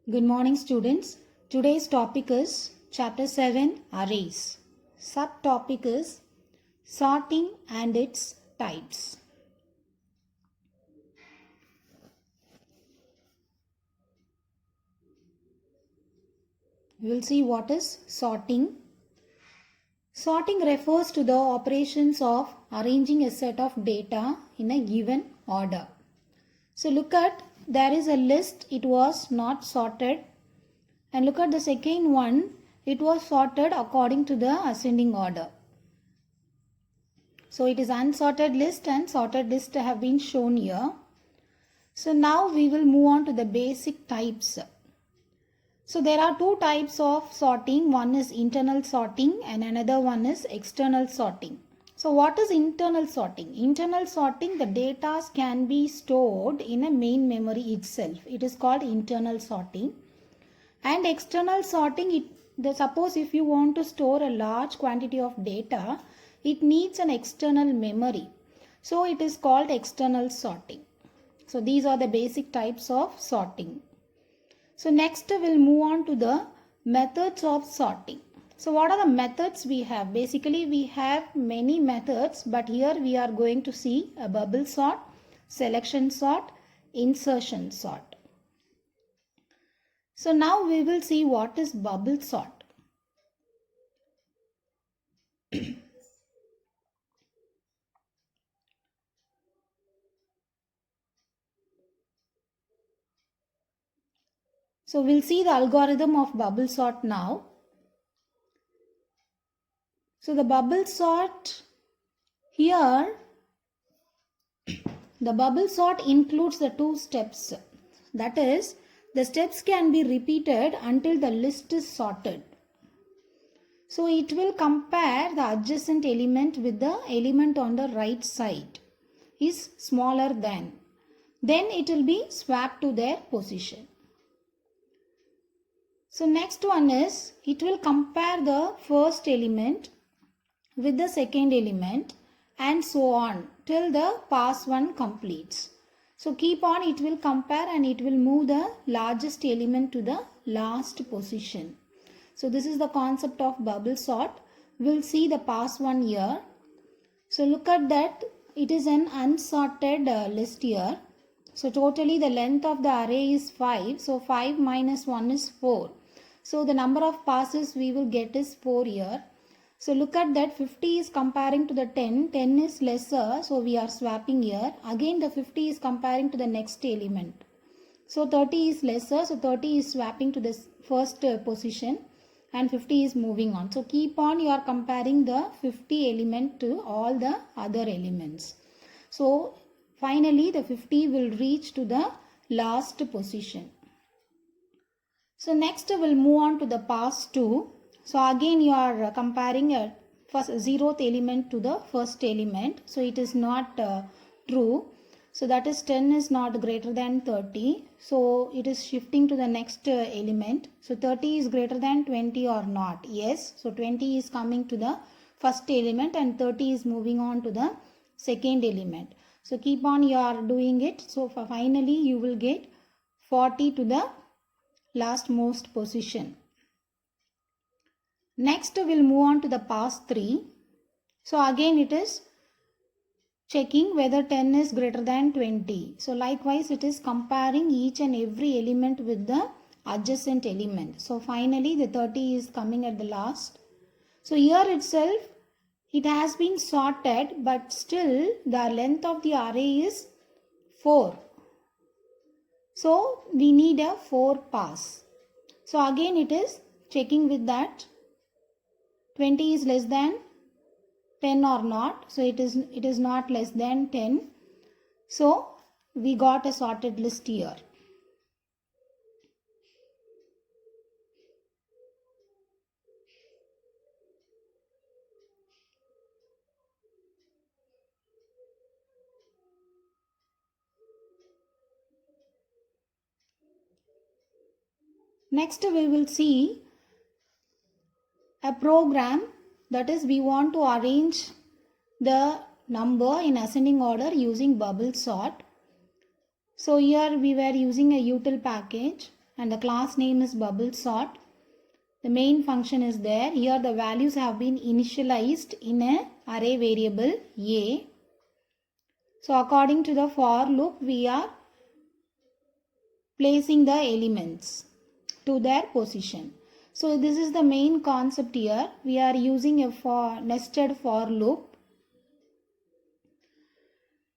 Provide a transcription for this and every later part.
Good morning, students. Today's topic is Chapter 7 Arrays. Subtopic is Sorting and its Types. We will see what is sorting. Sorting refers to the operations of arranging a set of data in a given order. So look at, there is a list, it was not sorted. And look at the second one, it was sorted according to the ascending order. So it is unsorted list and sorted list have been shown here. So now we will move on to the basic types. So there are two types of sorting. One is internal sorting and another one is external sorting. So what is internal sorting? Internal sorting, the data can be stored in a main memory itself. It is called internal sorting. And external sorting, suppose if you want to store a large quantity of data, it needs an external memory. So it is called external sorting. So these are the basic types of sorting. So next we'll move on to the methods of sorting. So what are the methods we have? Basically we have many methods, but here we are going to see a bubble sort, selection sort, insertion sort. So now we will see what is bubble sort. So we'll see the algorithm of bubble sort now. So the bubble sort here, the bubble sort includes the two steps. That is, the steps can be repeated until the list is sorted. So it will compare the adjacent element with the element on the right side is smaller than. Then it will be swapped to their position. So next one is, it will compare the first element with the second element and so on till the pass one completes. So keep on, it will compare and it will move the largest element to the last position. So this is the concept of bubble sort. We'll see the pass one here. So look at that, it is an unsorted list here. So totally the length of the array is 5. So 5 minus 1 is 4. So the number of passes we will get is 4 here. So look at that, 50 is comparing to the 10. 10 is lesser, so we are swapping here. Again the 50 is comparing to the next element. So 30 is lesser, so 30 is swapping to the first position and 50 is moving on. So keep on, you are comparing the 50 element to all the other elements. So finally the 50 will reach to the last position. So next we'll move on to the pass 2. So again you are comparing a first 0th element to the first element. So it is not true. So that is 10 is not greater than 30. So it is shifting to the next element. So 30 is greater than 20 or not? Yes. So 20 is coming to the first element and 30 is moving on to the second element. So keep on, you are doing it. So finally you will get 40 to the last most position. Next we'll move on to the pass 3. So again it is checking whether 10 is greater than 20. So likewise it is comparing each and every element with the adjacent element. So finally the 30 is coming at the last. So here itself it has been sorted, but still the length of the array is 4. So we need a 4 pass. So again it is checking with that 20 is less than 10 or not. So it is not less than 10. So we got a sorted list here. Next we will see a program, that is we want to arrange the number in ascending order using bubble sort. So here we were using a util package. and the class name is bubble sort. The main function is there. Here the values have been initialized in a array variable A. So according to the for loop, we are placing the elements to their position. So this is the main concept here. We are using a nested for loop.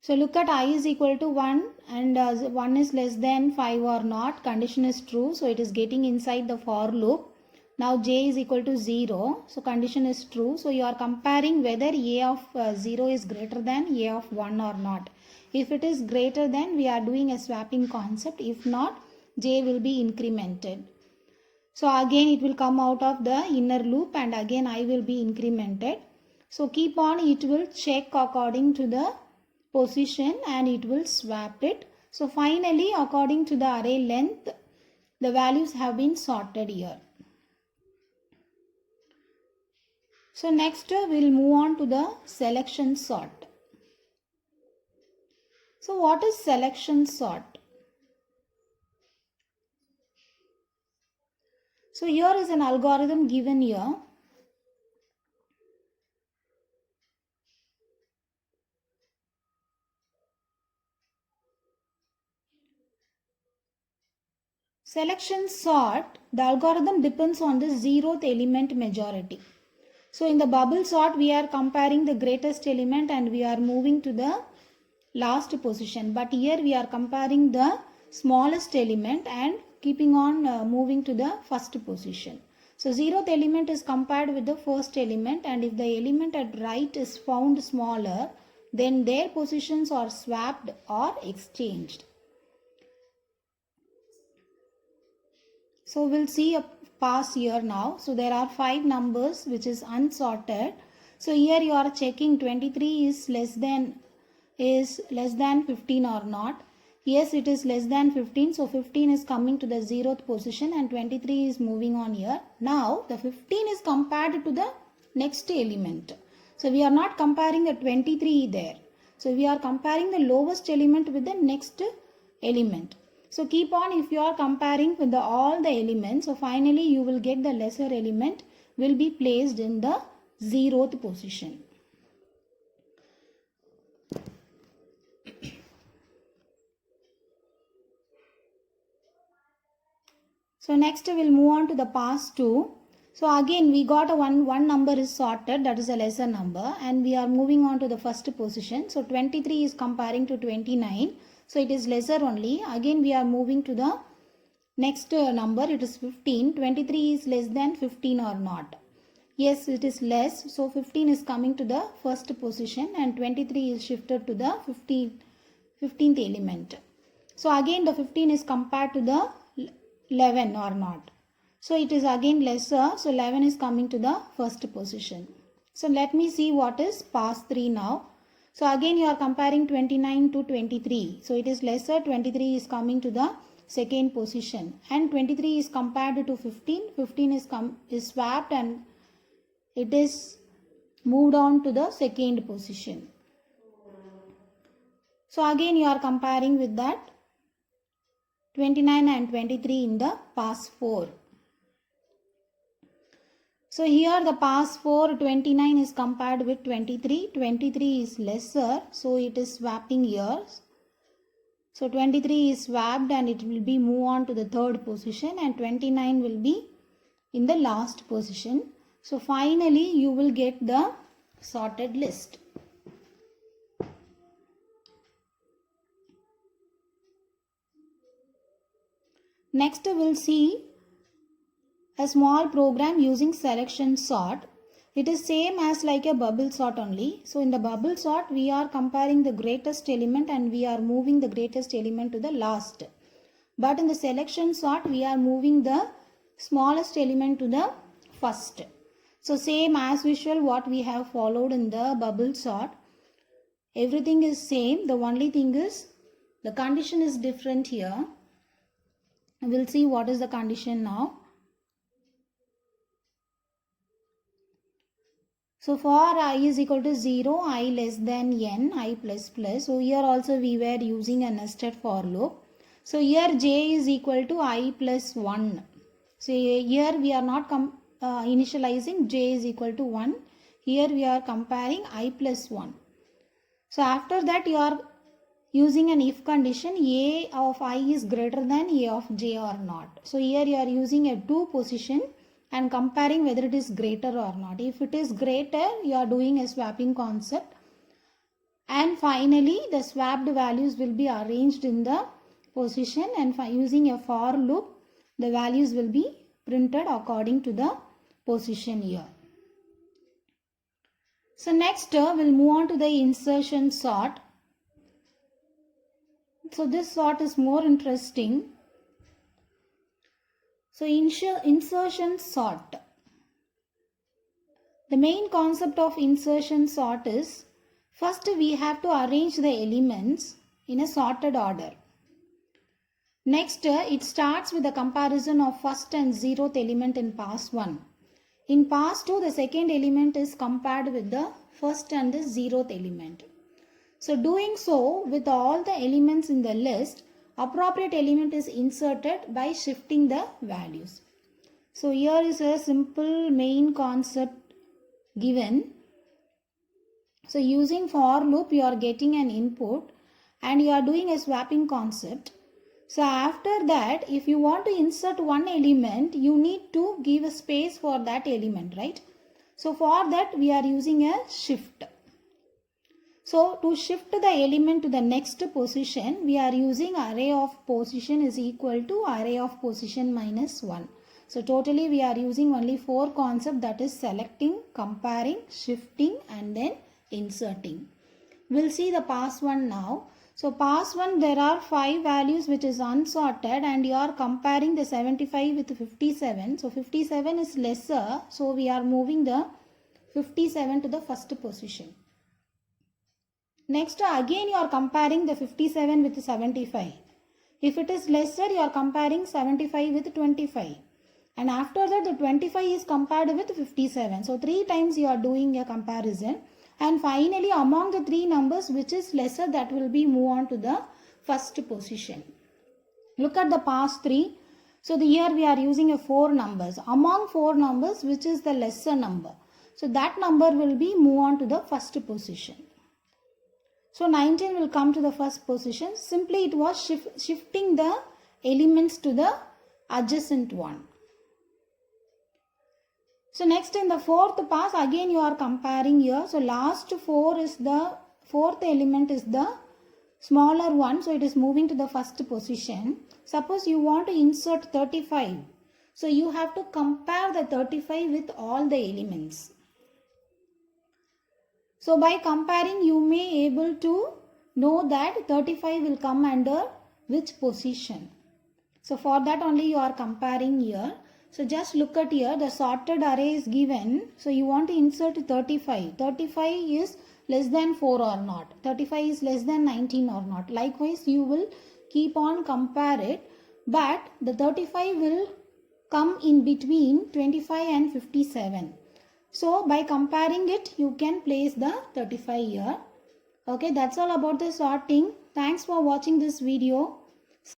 So look at I is equal to 1 and 1 is less than 5 or not. Condition is true. So it is getting inside the for loop. Now j is equal to 0. So condition is true. So you are comparing whether a of 0 is greater than a of 1 or not. If it is greater than, we are doing a swapping concept. If not, j will be incremented. So again it will come out of the inner loop and again I will be incremented. So keep on, it will check according to the position and it will swap it. So finally according to the array length, the values have been sorted here. So next we'll move on to the selection sort. So what is selection sort? So here is an algorithm given here. Selection sort, the algorithm depends on the zeroth element majority. So in the bubble sort, we are comparing the greatest element and we are moving to the last position. But here we are comparing the smallest element and keeping on moving to the first position. So zeroth element is compared with the first element, and if the element at right is found smaller, then their positions are swapped or exchanged. So we'll see a pass here now. So there are 5 numbers which is unsorted. So here you are checking 23 is less than 15 or not. Yes, it is less than 15. So 15 is coming to the 0th position and 23 is moving on here. Now the 15 is compared to the next element. So we are not comparing the 23 there. So we are comparing the lowest element with the next element. So keep on, if you are comparing with all the elements, so finally you will get the lesser element will be placed in the 0th position. So next we'll move on to the pass 2. So again we got a one number is sorted, that is a lesser number, and we are moving on to the first position. So 23 is comparing to 29. So it is lesser only. Again we are moving to the next number, it is 15. 23 is less than 15 or not. Yes, it is less. So 15 is coming to the first position and 23 is shifted to the 15th element. So again the 15 is compared to the 11 or not. So it is again lesser. So 11 is coming to the first position. So let me see what is pass 3 now. So again you are comparing 29 to 23. So it is lesser. 23 is coming to the second position and 23 is compared to 15. 15 is swapped and it is moved on to the second position. So again you are comparing with that 29 and 23 in the pass 4. So here the pass 4, 29 is compared with 23. 23 is lesser, so it is swapping here. So 23 is swapped and it will be move on to the third position and 29 will be in the last position. So finally you will get the sorted list. Next we'll see a small program using selection sort. It is same as like a bubble sort only. So in the bubble sort we are comparing the greatest element and we are moving the greatest element to the last. But in the selection sort we are moving the smallest element to the first. So same as usual what we have followed in the bubble sort. Everything is same. The only thing is the condition is different here. We'll see what is the condition now. So for I is equal to 0, I less than n, I plus plus. So here also we were using a nested for loop. So here j is equal to I plus 1. So here we are not initializing j is equal to 1. Here we are comparing I plus 1. So after that you are using an if condition, a of I is greater than a of j or not. So here you are using a to position and comparing whether it is greater or not. If it is greater, you are doing a swapping concept. And finally, the swapped values will be arranged in the position, and using a for loop, the values will be printed according to the position here. So next we'll move on to the insertion sort. So this sort is more interesting. So insertion sort. The main concept of insertion sort is, first we have to arrange the elements in a sorted order. Next, it starts with the comparison of first and zeroth element in pass 1. In pass 2, the second element is compared with the first and the zeroth element. So doing so with all the elements in the list, appropriate element is inserted by shifting the values. So here is a simple main concept given. So using for loop, you are getting an input and you are doing a swapping concept. So after that, if you want to insert one element, you need to give a space for that element, right? So for that, we are using a shift. So to shift the element to the next position, we are using array of position is equal to array of position minus 1. So totally we are using only 4 concepts, that is selecting, comparing, shifting and then inserting. We'll see the pass 1 now. So pass 1, there are 5 values which is unsorted and you are comparing the 75 with 57. So 57 is lesser, so we are moving the 57 to the first position. Next again you are comparing the 57 with 75. If it is lesser, you are comparing 75 with 25. And after that the 25 is compared with 57. So 3 times you are doing a comparison. And finally among the 3 numbers which is lesser, that will be move on to the first position. Look at the pass 3. So here we are using a 4 numbers. Among 4 numbers, which is the lesser number? So that number will be move on to the first position. So 19 will come to the first position. Simply it was shifting the elements to the adjacent one. So next in the fourth pass, again you are comparing here. So last 4 is the fourth element is the smaller one. So it is moving to the first position. Suppose you want to insert 35. So you have to compare the 35 with all the elements. So by comparing, you may able to know that 35 will come under which position. So for that only you are comparing here. So just look at here, the sorted array is given. So you want to insert 35. 35 is less than 4 or not. 35 is less than 19 or not. Likewise, you will keep on compare it. But the 35 will come in between 25 and 57. So by comparing it, you can place the 35 here. Okay, that's all about the sorting. Thanks for watching this video.